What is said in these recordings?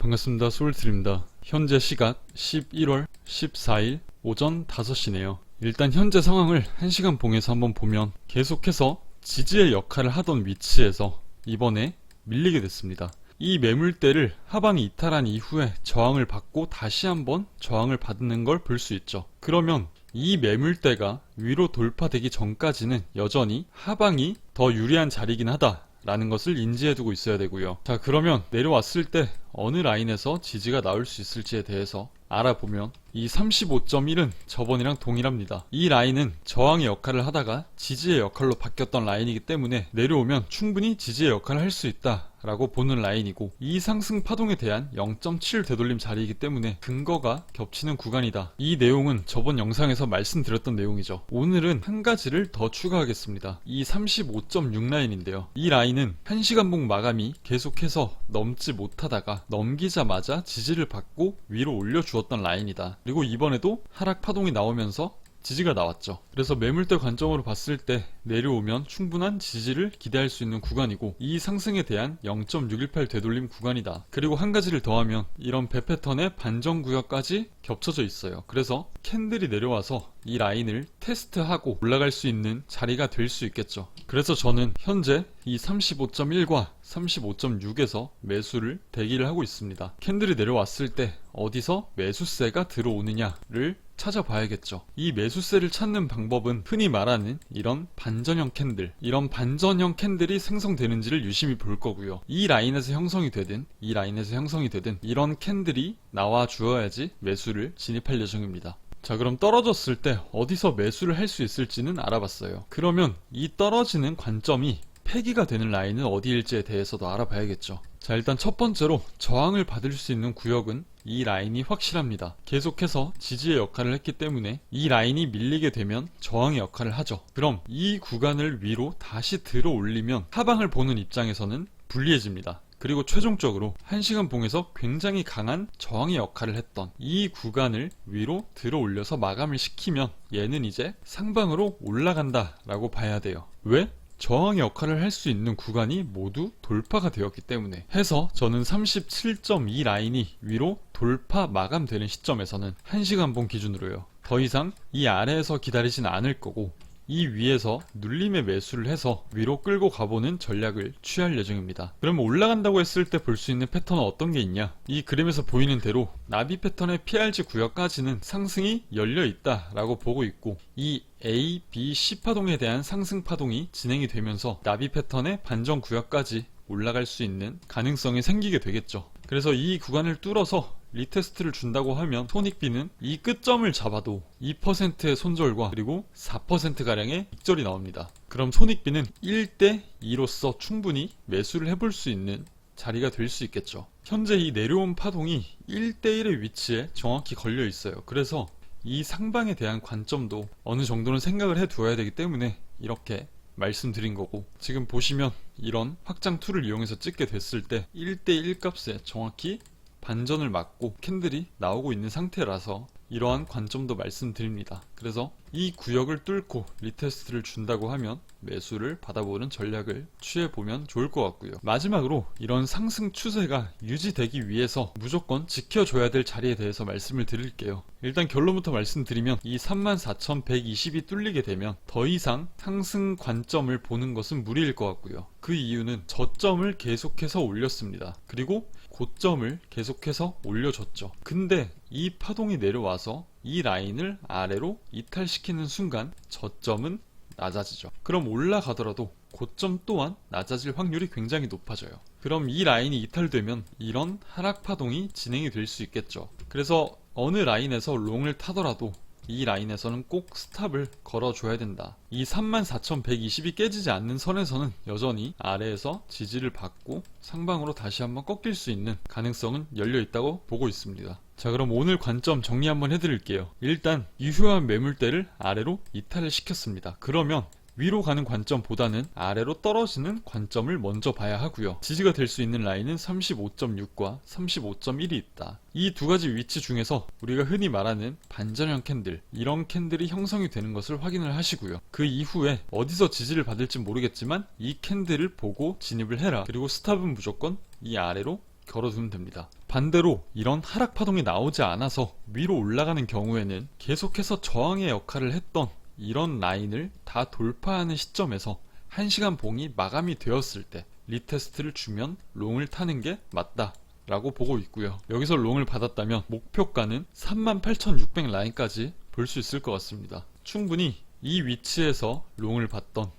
반갑습니다. 소울트리입니다. 현재 시각 11월 14일 오전 5시네요. 일단 현재 상황을 1시간 봉에서 한번 보면 계속해서 지지의 역할을 하던 위치에서 이번에 밀리게 됐습니다. 이 매물대를 하방이 이탈한 이후에 저항을 받고 다시 한번 저항을 받는 걸 볼 수 있죠. 그러면 이 매물대가 위로 돌파되기 전까지는 여전히 하방이 더 유리한 자리긴 하다 라는 것을 인지해두고 있어야 되고요. 자, 그러면 내려왔을 때 어느 라인에서 지지가 나올 수 있을지에 대해서 알아보면 이 35.1은 저번이랑 동일합니다. 이 라인은 저항의 역할을 하다가 지지의 역할로 바뀌었던 라인이기 때문에 내려오면 충분히 지지의 역할을 할 수 있다 라고 보는 라인이고, 이 상승 파동에 대한 0.7 되돌림 자리이기 때문에 근거가 겹치는 구간이다. 이 내용은 저번 영상에서 말씀드렸던 내용이죠. 오늘은 한 가지를 더 추가하겠습니다. 이 35.6 라인인데요. 이 라인은 1시간봉 마감이 계속해서 넘지 못하다가 넘기자마자 지지를 받고 위로 올려주었던 라인이다. 그리고 이번에도 하락 파동이 나오면서 지지가 나왔죠. 그래서 매물대 관점으로 봤을 때 내려오면 충분한 지지를 기대할 수 있는 구간이고, 이 상승에 대한 0.618 되돌림 구간이다. 그리고 한 가지를 더하면 이런 배 패턴의 반전 구역까지 겹쳐져 있어요. 그래서 캔들이 내려와서 이 라인을 테스트하고 올라갈 수 있는 자리가 될 수 있겠죠. 그래서 저는 현재 이 35.1과 35.6에서 매수를 대기를 하고 있습니다. 캔들이 내려왔을 때 어디서 매수세가 들어오느냐를 찾아봐야겠죠. 이 매수세를 찾는 방법은 흔히 말하는 이런 반전형 캔들, 이런 반전형 캔들이 생성되는지를 유심히 볼 거고요. 이 라인에서 형성이 되든 이 라인에서 형성이 되든 이런 캔들이 나와 주어야지 매수를 진입할 예정입니다. 자, 그럼 떨어졌을 때 어디서 매수를 할 수 있을지는 알아봤어요. 그러면 이 떨어지는 관점이 폐기가 되는 라인은 어디일지에 대해서도 알아봐야겠죠. 자, 일단 첫 번째로 저항을 받을 수 있는 구역은 이 라인이 확실합니다. 계속해서 지지의 역할을 했기 때문에 이 라인이 밀리게 되면 저항의 역할을 하죠. 그럼 이 구간을 위로 다시 들어 올리면 하방을 보는 입장에서는 불리해집니다. 그리고 최종적으로 1시간 봉에서 굉장히 강한 저항의 역할을 했던 이 구간을 위로 들어 올려서 마감을 시키면 얘는 이제 상방으로 올라간다 라고 봐야 돼요. 왜? 저항의 역할을 할 수 있는 구간이 모두 돌파가 되었기 때문에 해서 저는 37.2 라인이 위로 돌파 마감되는 시점에서는 1시간봉 기준으로요, 더 이상 이 아래에서 기다리진 않을 거고 이 위에서 눌림의 매수를 해서 위로 끌고 가보는 전략을 취할 예정입니다. 그러면 올라간다고 했을 때 볼 수 있는 패턴은 어떤 게 있냐? 이 그림에서 보이는 대로 나비 패턴의 PRG 구역까지는 상승이 열려있다 라고 보고 있고, 이 A, B, C 파동에 대한 상승 파동이 진행이 되면서 나비 패턴의 반전 구역까지 올라갈 수 있는 가능성이 생기게 되겠죠. 그래서 이 구간을 뚫어서 리테스트를 준다고 하면 손익비는 이 끝점을 잡아도 2%의 손절과 그리고 4%가량의 익절이 나옵니다. 그럼 손익비는 1대2로서 충분히 매수를 해볼 수 있는 자리가 될 수 있겠죠. 현재 이 내려온 파동이 1대1의 위치에 정확히 걸려 있어요. 그래서 이 상방에 대한 관점도 어느 정도는 생각을 해 두어야 되기 때문에 이렇게 말씀드린 거고, 지금 보시면 이런 확장 툴을 이용해서 찍게 됐을 때 1대1 값에 정확히 반전을 맞고 캔들이 나오고 있는 상태라서 이러한 관점도 말씀드립니다. 그래서 이 구역을 뚫고 리테스트를 준다고 하면 매수를 받아보는 전략을 취해보면 좋을 것 같고요. 마지막으로 이런 상승 추세가 유지되기 위해서 무조건 지켜줘야 될 자리에 대해서 말씀을 드릴게요. 일단 결론부터 말씀드리면 이 34,120이 뚫리게 되면 더 이상 상승 관점을 보는 것은 무리일 것 같고요. 그 이유는 저점을 계속해서 올렸습니다. 그리고 고점을 계속해서 올려줬죠. 근데 이 파동이 내려와서 이 라인을 아래로 이탈시키는 순간 저점은 낮아지죠. 그럼 올라가더라도 고점 또한 낮아질 확률이 굉장히 높아져요. 그럼 이 라인이 이탈되면 이런 하락 파동이 진행이 될 수 있겠죠. 그래서 어느 라인에서 롱을 타더라도 이 라인에서는 꼭 스탑을 걸어줘야 된다. 이 34,120이 깨지지 않는 선에서는 여전히 아래에서 지지를 받고 상방으로 다시 한번 꺾일 수 있는 가능성은 열려있다고 보고 있습니다. 자, 그럼 오늘 관점 정리 한번 해드릴게요. 일단 유효한 매물대를 아래로 이탈을 시켰습니다. 그러면 위로 가는 관점보다는 아래로 떨어지는 관점을 먼저 봐야 하고요. 지지가 될 수 있는 라인은 35.6과 35.1이 있다. 이 두 가지 위치 중에서 우리가 흔히 말하는 반전형 캔들, 이런 캔들이 형성이 되는 것을 확인을 하시고요. 그 이후에 어디서 지지를 받을지 모르겠지만 이 캔들을 보고 진입을 해라. 그리고 스탑은 무조건 이 아래로 걸어두면 됩니다. 반대로 이런 하락 파동이 나오지 않아서 위로 올라가는 경우에는 계속해서 저항의 역할을 했던 이런 라인을 다 돌파하는 시점에서 1시간 봉이 마감이 되었을 때 리테스트를 주면 롱을 타는 게 맞다 라고 보고 있고요. 여기서 롱을 받았다면 목표가는 38,600 라인까지 볼 수 있을 것 같습니다. 충분히 이 위치에서 롱을 받던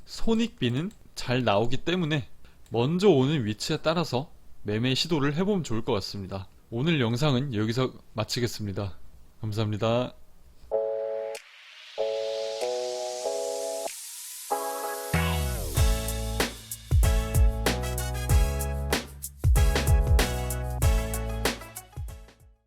손익비는 잘 나오기 때문에 먼저 오는 위치에 따라서 매매 시도를 해보면 좋을 것 같습니다. 오늘 영상은 여기서 마치겠습니다. 감사합니다.